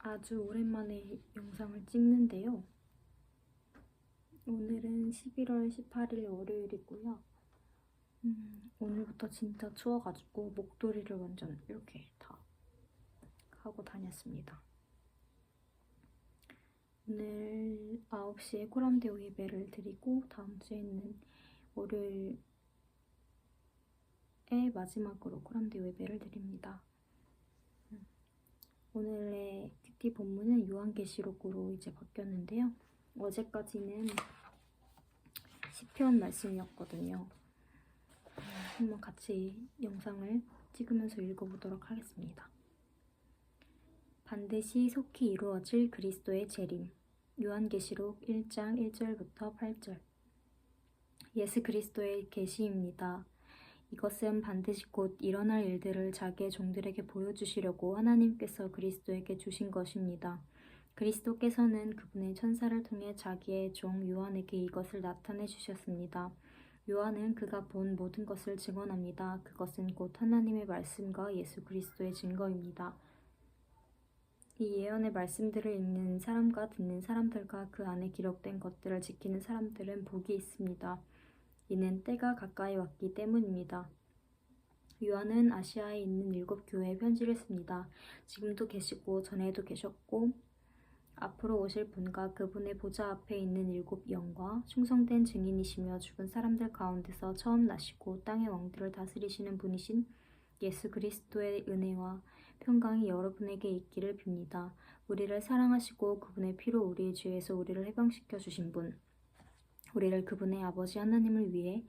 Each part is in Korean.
아주 오랜만에 영상을 찍는데요. 오늘은 11월 18일 월요일이고요. 오늘부터 진짜 추워가지고 목도리를 완전 이렇게 다 하고 다녔습니다. 오늘 9시에 코람데오 예배를 드리고 다음 주에 있는 월요일에 마지막으로 코람데오 예배를 드립니다. 오늘의 큐티 본문은 요한계시록으로 이제 바뀌었는데요. 어제까지는 시편 말씀이었거든요. 한번 같이 영상을 찍으면서 읽어보도록 하겠습니다. 반드시 속히 이루어질 그리스도의 재림. 요한계시록 1장 1절부터 8절. 예수 그리스도의 계시입니다. 이것은 반드시 곧 일어날 일들을 자기의 종들에게 보여주시려고 하나님께서 그리스도에게 주신 것입니다. 그리스도께서는 그분의 천사를 통해 자기의 종 요한에게 이것을 나타내 주셨습니다. 요한은 그가 본 모든 것을 증언합니다. 그것은 곧 하나님의 말씀과 예수 그리스도의 증거입니다. 이 예언의 말씀들을 읽는 사람과 듣는 사람들과 그 안에 기록된 것들을 지키는 사람들은 복이 있습니다. 이는 때가 가까이 왔기 때문입니다. 요한은 아시아에 있는 7 교회에 편지를 씁니다. 지금도 계시고 전에도 계셨고 앞으로 오실 분과 그분의 보좌 앞에 있는 7 영과 충성된 증인이시며 죽은 사람들 가운데서 처음 나시고 땅의 왕들을 다스리시는 분이신 예수 그리스도의 은혜와 평강이 여러분에게 있기를 빕니다. 우리를 사랑하시고 그분의 피로 우리의 죄에서 우리를 해방시켜 주신 분, 우리를 그분의 아버지 하나님을 위해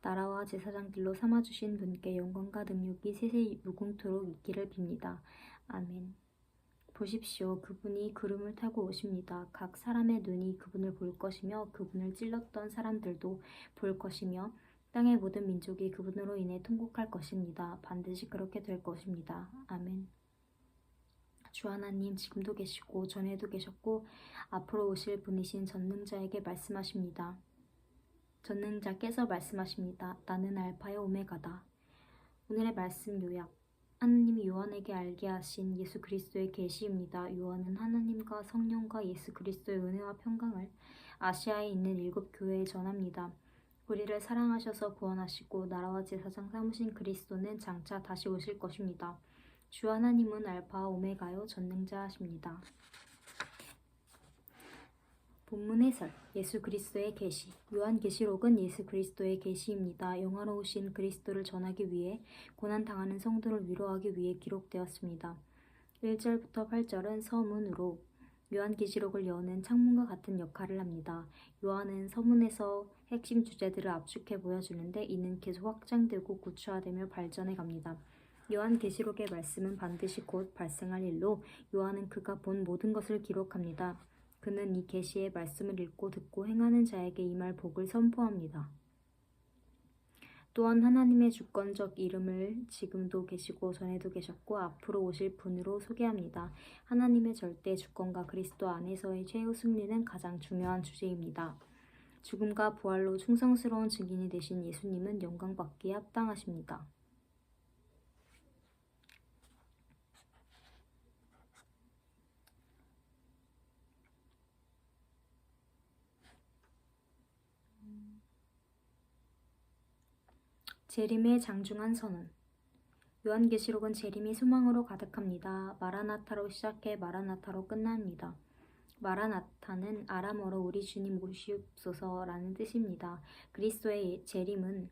나라와 제사장들로 삼아주신 분께 영광과 능력이 세세 무궁토록 있기를 빕니다. 아멘. 보십시오. 그분이 구름을 타고 오십니다. 각 사람의 눈이 그분을 볼 것이며 그분을 찔렀던 사람들도 볼 것이며 땅의 모든 민족이 그분으로 인해 통곡할 것입니다. 반드시 그렇게 될 것입니다. 아멘. 주 하나님 지금도 계시고 전에도 계셨고 앞으로 오실 분이신 전능자에게 말씀하십니다. 전능자께서 말씀하십니다. 나는 알파요 오메가다. 오늘의 말씀 요약. 하나님이 요한에게 알게 하신 예수 그리스도의 계시입니다. 요한은 하나님과 성령과 예수 그리스도의 은혜와 평강을 아시아에 있는 7 교회에 전합니다. 우리를 사랑하셔서 구원하시고 나라와 제사장 삼으신 그리스도는 장차 다시 오실 것입니다. 주 하나님은 알파와 오메가요 전능자하십니다. 본문 해설. 예수 그리스도의 계시. 요한계시록은 예수 그리스도의 계시입니다. 영화로우신 그리스도를 전하기 위해 고난당하는 성도를 위로하기 위해 기록되었습니다. 1절부터 8절은 서문으로 요한계시록을 여는 창문과 같은 역할을 합니다. 요한은 서문에서 핵심 주제들을 압축해 보여주는데 이는 계속 확장되고 구체화되며 발전해 갑니다. 요한계시록의 말씀은 반드시 곧 발생할 일로 요한은 그가 본 모든 것을 기록합니다. 그는 이 계시의 말씀을 읽고 듣고 행하는 자에게 임할 복을 선포합니다. 또한 하나님의 주권적 이름을 지금도 계시고 전에도 계셨고 앞으로 오실 분으로 소개합니다. 하나님의 절대 주권과 그리스도 안에서의 최후 승리는 가장 중요한 주제입니다. 죽음과 부활로 충성스러운 증인이 되신 예수님은 영광받기에 합당하십니다. 재림의 장중한 선언. 요한계시록은 재림이 소망으로 가득합니다. 마라나타로 시작해 마라나타로 끝납니다. 마라나타는 아람어로 우리 주님 오시옵소서라는 뜻입니다. 그리스도의 재림은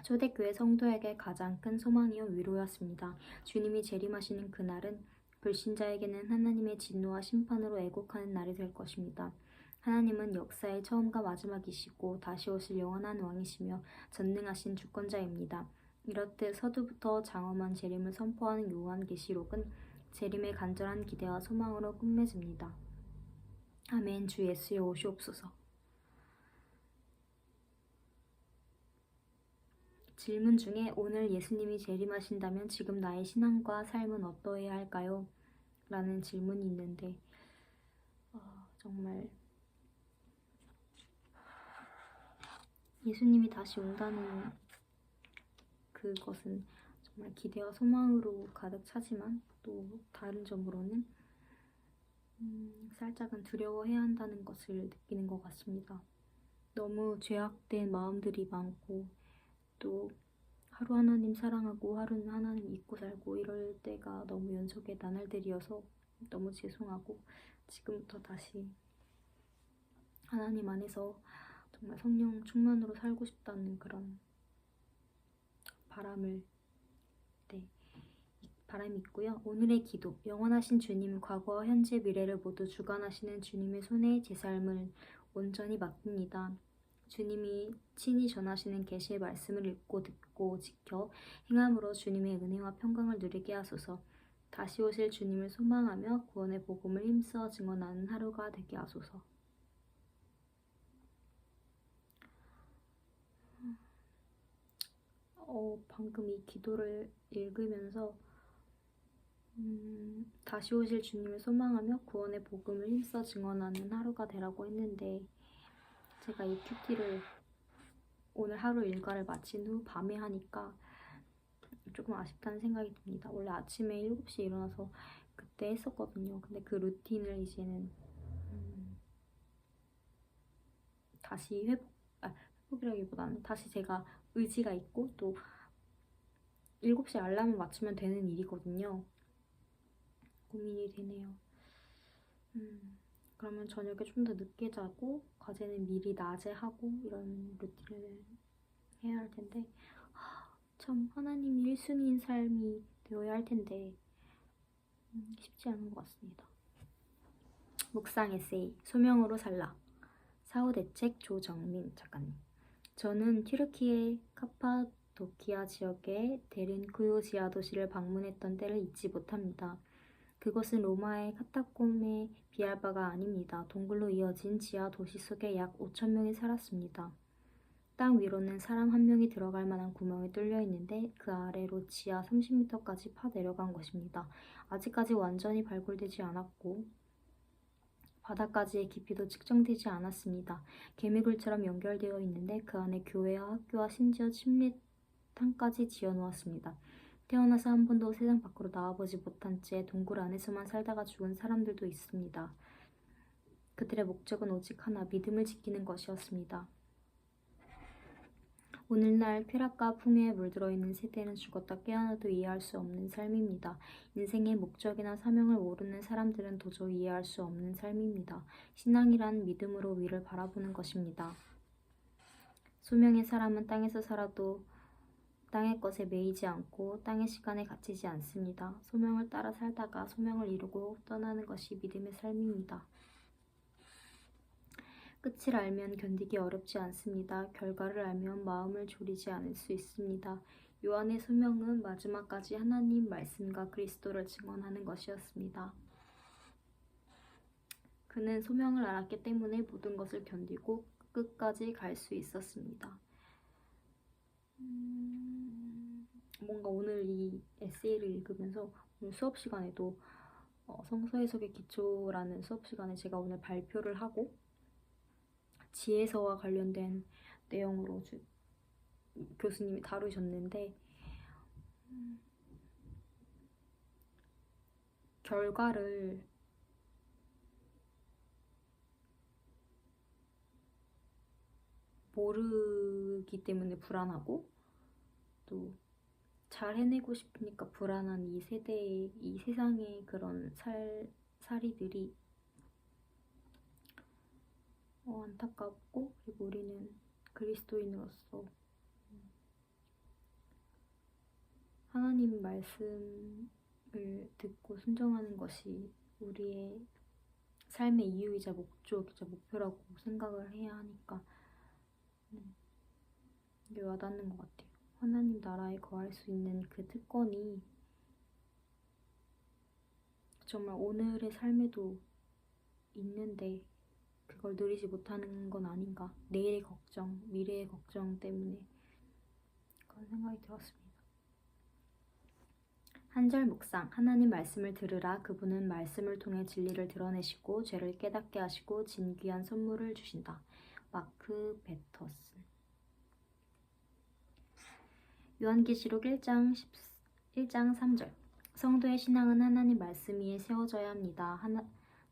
초대교회 성도에게 가장 큰 소망이요 위로였습니다. 주님이 재림하시는 그날은 불신자에게는 하나님의 진노와 심판으로 애곡하는 날이 될 것입니다. 하나님은 역사의 처음과 마지막이시고 다시 오실 영원한 왕이시며 전능하신 주권자입니다. 이렇듯 서두부터 장엄한 재림을 선포하는 요한계시록은 재림의 간절한 기대와 소망으로 끝맺습니다. 아멘. 주 예수여 오시옵소서. 질문 중에 오늘 예수님이 재림하신다면 지금 나의 신앙과 삶은 어떠해야 할까요? 라는 질문이 있는데 정말 예수님이 다시 온다는 그것은 정말 기대와 소망으로 가득 차지만 또 다른 점으로는 살짝은 두려워해야 한다는 것을 느끼는 것 같습니다. 너무 죄악된 마음들이 많고 또 하루 하나님 사랑하고 하루는 하나님 잊고 살고 이럴 때가 너무 연속의 나날들이어서 너무 죄송하고 지금부터 다시 하나님 안에서 정말 성령 충만으로 살고 싶다는 그런 바람이 있고요. 오늘의 기도. 영원하신 주님, 과거, 현재, 미래를 모두 주관하시는 주님의 손에 제 삶을 온전히 맡깁니다. 주님이 친히 전하시는 계시의 말씀을 읽고 듣고 지켜 행함으로 주님의 은혜와 평강을 누리게 하소서. 다시 오실 주님을 소망하며 구원의 복음을 힘써 증언하는 하루가 되게 하소서. 방금 이 기도를 읽으면서 다시 오실 주님을 소망하며 구원의 복음을 힘써 증언하는 하루가 되라고 했는데 제가 이 큐티를 오늘 하루 일과를 마친 후 밤에 하니까 조금 아쉽다는 생각이 듭니다. 원래 아침에 7시에 일어나서 그때 했었거든요. 근데 그 루틴을 이제는 다시 회복이라기보다는 다시 제가 의지가 있고 또 7시에 알람을 맞추면 되는 일이거든요. 고민이 되네요. 그러면 저녁에 좀 더 늦게 자고 과제는 미리 낮에 하고 이런 루틴을 해야 할 텐데 참 하나님이 1순위인 삶이 되어야 할 텐데 쉽지 않은 것 같습니다. 묵상 에세이 소명으로 살라. 사후대책 조정민 작가님. 저는 튀르키예 카파도키아 지역의 데른쿠요 지하 도시를 방문했던 때를 잊지 못합니다. 그것은 로마의 카타콤에 비할 바가 아닙니다. 동굴로 이어진 지하 도시 속에 약 5,000명이 살았습니다. 땅 위로는 사람 한 명이 들어갈 만한 구멍이 뚫려 있는데 그 아래로 지하 30m까지 파 내려간 것입니다. 아직까지 완전히 발굴되지 않았고 바닥까지의 깊이도 측정되지 않았습니다. 개미굴처럼 연결되어 있는데 그 안에 교회와 학교와 심지어 침례탕까지 지어놓았습니다. 태어나서 한 번도 세상 밖으로 나와보지 못한 채 동굴 안에서만 살다가 죽은 사람들도 있습니다. 그들의 목적은 오직 하나, 믿음을 지키는 것이었습니다. 오늘날 쾌락과 풍요에 물들어 있는 세대는 죽었다 깨어나도 이해할 수 없는 삶입니다. 인생의 목적이나 사명을 모르는 사람들은 도저히 이해할 수 없는 삶입니다. 신앙이란 믿음으로 위를 바라보는 것입니다. 소명의 사람은 땅에서 살아도 땅의 것에 매이지 않고 땅의 시간에 갇히지 않습니다. 소명을 따라 살다가 소명을 이루고 떠나는 것이 믿음의 삶입니다. 끝을 알면 견디기 어렵지 않습니다. 결과를 알면 마음을 졸이지 않을 수 있습니다. 요한의 소명은 마지막까지 하나님 말씀과 그리스도를 증언하는 것이었습니다. 그는 소명을 알았기 때문에 모든 것을 견디고 끝까지 갈 수 있었습니다. 뭔가 오늘 이 에세이를 읽으면서 오늘 수업 시간에도 성서 해석의 기초라는 수업 시간에 제가 오늘 발표를 하고 지혜서와 관련된 내용으로 교수님이 다루셨는데 결과를 모르기 때문에 불안하고 또 잘 해내고 싶으니까 불안한 이 세대의 이 세상의 그런 살이들이 안타깝고 그리고 우리는 그리스도인으로서 하나님 말씀을 듣고 순종하는 것이 우리의 삶의 이유이자 목적이자 목표라고 생각을 해야 하니까 이게 와닿는 것 같아요. 하나님 나라에 거할 수 있는 그 특권이 정말 오늘의 삶에도 있는데 그걸 누리지 못하는 건 아닌가. 내일의 걱정, 미래의 걱정 때문에 그런 생각이 들었습니다. 한 절 묵상. 하나님 말씀을 들으라. 그분은 말씀을 통해 진리를 드러내시고 죄를 깨닫게 하시고 진귀한 선물을 주신다. 마크 베터슨. 요한계시록 1장 3절. 성도의 신앙은 하나님 말씀 위에 세워져야 합니다.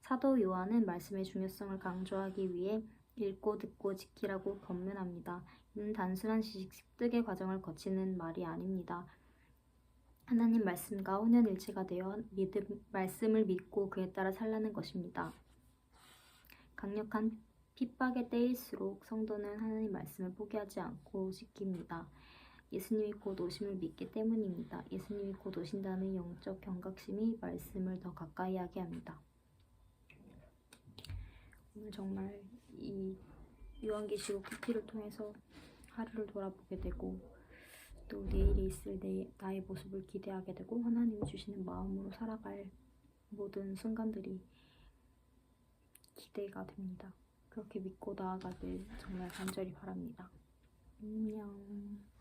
사도 요한은 말씀의 중요성을 강조하기 위해 읽고 듣고 지키라고 권면합니다. 이는 단순한 지식 습득의 과정을 거치는 말이 아닙니다. 하나님 말씀과 혼연일체가 되어 말씀을 믿고 그에 따라 살라는 것입니다. 강력한 핍박의 때일수록 성도는 하나님 말씀을 포기하지 않고 지킵니다. 예수님이 곧 오심을 믿기 때문입니다. 예수님이 곧 오신다는 영적 경각심이 말씀을 더 가까이 하게 합니다. 오늘 정말 이 요한계시록 PP를 통해서 하루를 돌아보게 되고 또 내일이 있을 나의 모습을 기대하게 되고 하나님이 주시는 마음으로 살아갈 모든 순간들이 기대가 됩니다. 그렇게 믿고 나아가길 정말 간절히 바랍니다. 안녕.